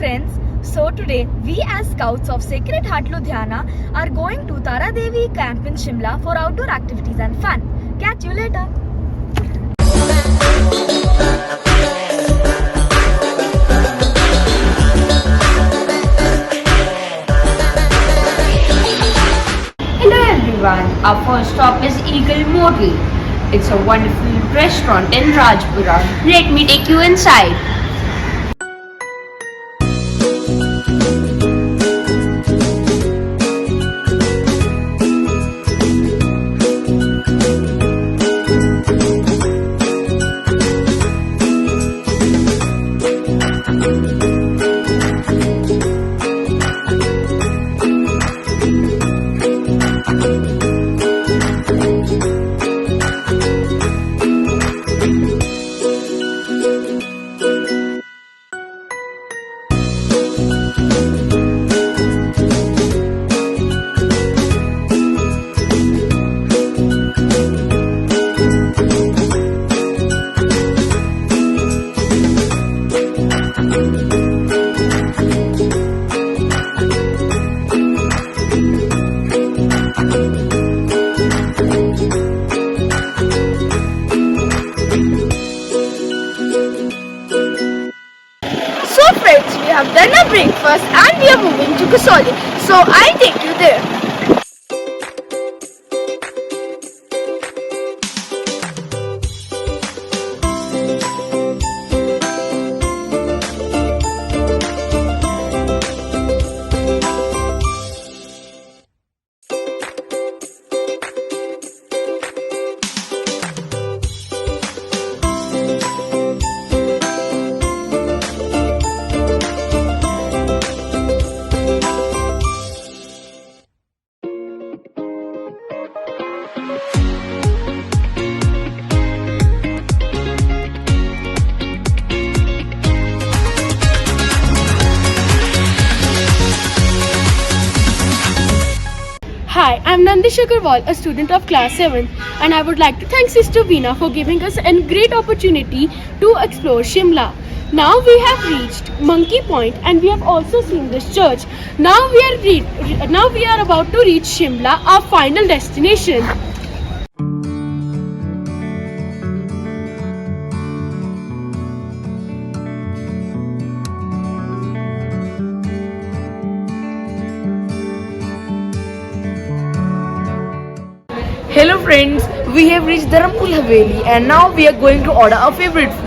friends. So today we as Scouts of Sacred Heart Ludhiana are going to Tara Devi camp in Shimla for outdoor activities and fun. Catch you later. Hello everyone, our first stop is Eagle Motel. It's a wonderful restaurant in Rajpura. Let me take you inside. So friends, we have done our breakfast and we are moving to Kasoli. So I'll take you there. Hi, I'm Nandish Agarwal, a student of class 7, and I would like to thank Sister Veena for giving us a great opportunity to explore Shimla. Now we have reached Monkey Point and we have also seen this church. Now we are about to reach Shimla, our final destination. Hello friends, we have reached Dharampul Haveli and now we are going to order our favorite food.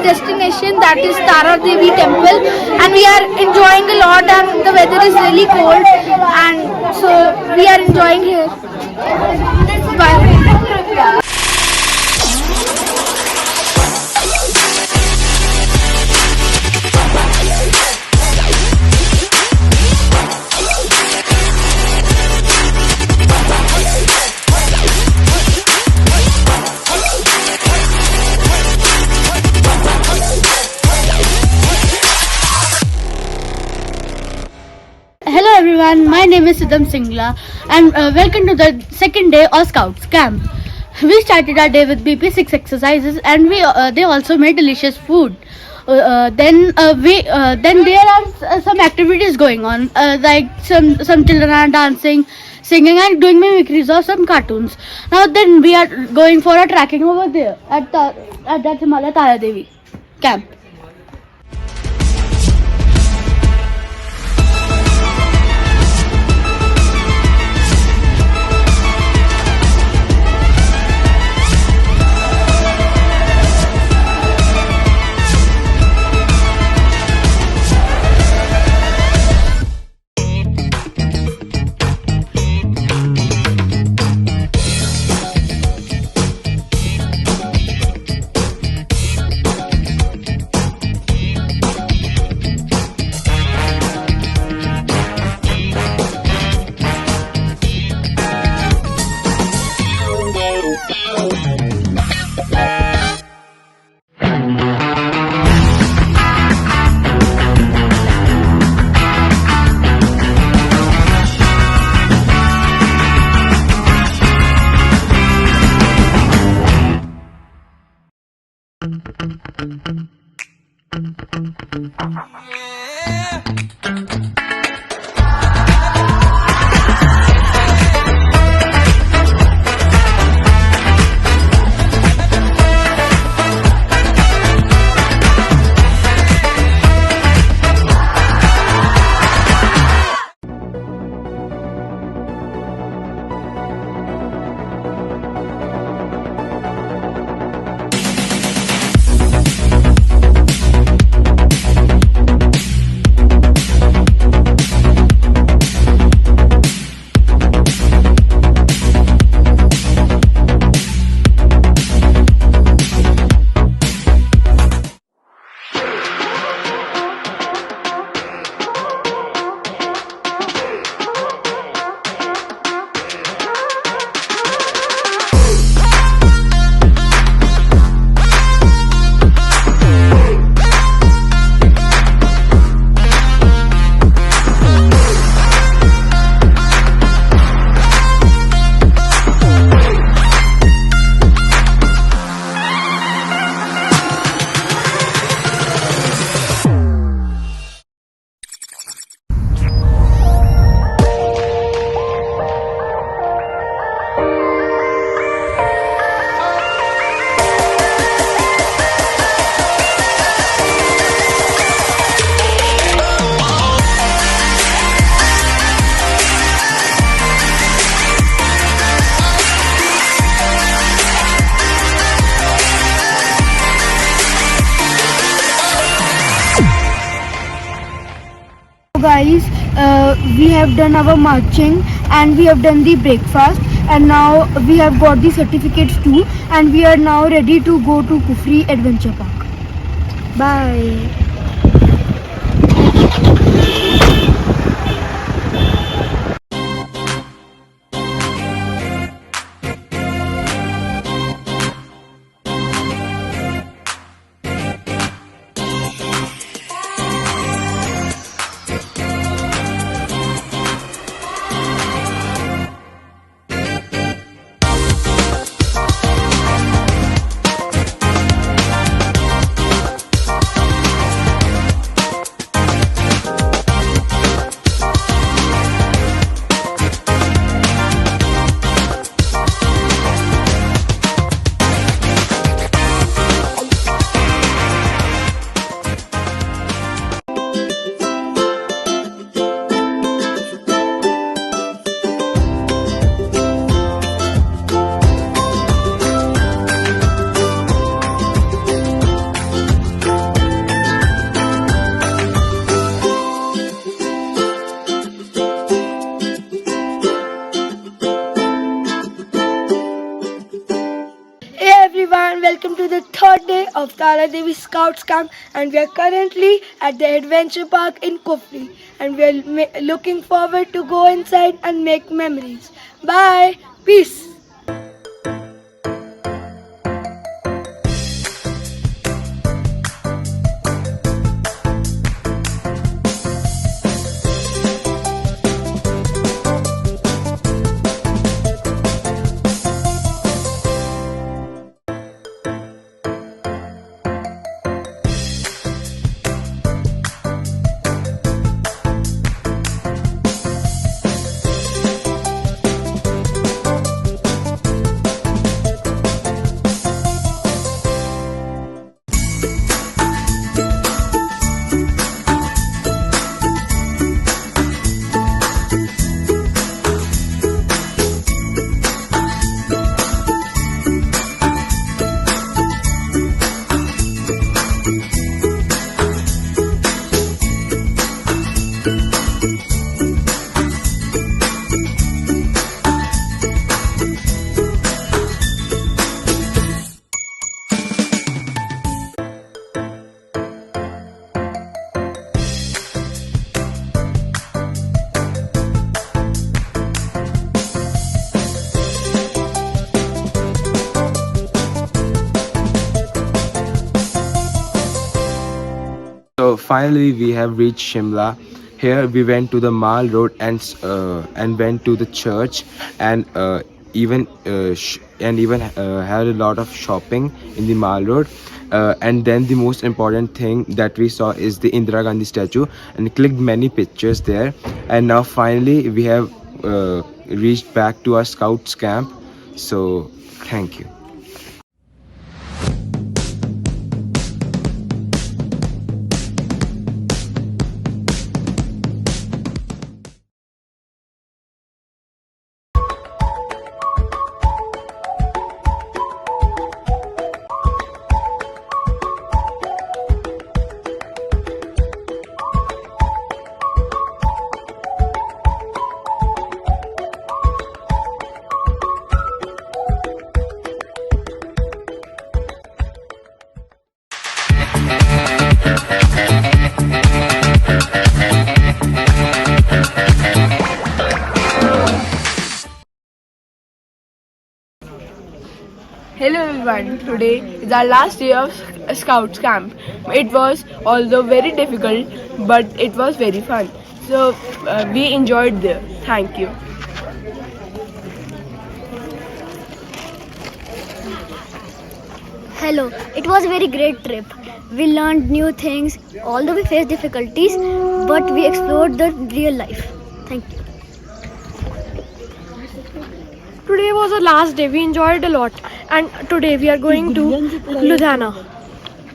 Destination, that is Tara Devi temple, and we are enjoying a lot and the weather is really cold and so we are enjoying here. Bye. Hello everyone, my name is Siddham Singla and welcome to the second day of Scouts camp. We started our day with BP6 exercises and they also made delicious food. Then there are some activities going on, like some children are dancing, singing and doing mimicries of some cartoons. Now then we are going for a trekking over there at that Himalaya Tara Devi camp. we have done our marching and we have done the breakfast, and now we have got the certificates too, and we are now ready to go to Kufri Adventure Park. Bye. Hey everyone, welcome to the third day of Tara Devi Scouts Camp, and we are currently at the Adventure Park in Kufri, and we are looking forward to go inside and make memories. Bye, peace. So finally, we have reached Shimla. Here we went to the Mall Road and went to the church and even had a lot of shopping in the Mall Road. And then the most important thing that we saw is the Indira Gandhi statue and clicked many pictures there. And now finally we have reached back to our Scouts camp. So thank you. Hello everyone, today is our last day of Scouts camp. It was although very difficult, but it was very fun. So we enjoyed there. Thank you. Hello, it was a very great trip. We learned new things, although we faced difficulties, but we explored the real life. Thank you. Today was our last day. We enjoyed a lot, and today we are going to Ludhiana.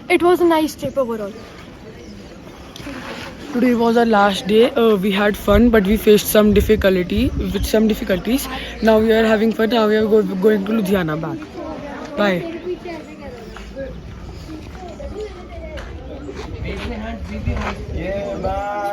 It was a nice trip overall. Today was our last day. We had fun, but we faced some difficulties. Now we are having fun. Now we are going to Ludhiana back. Bye. Yeah, bye.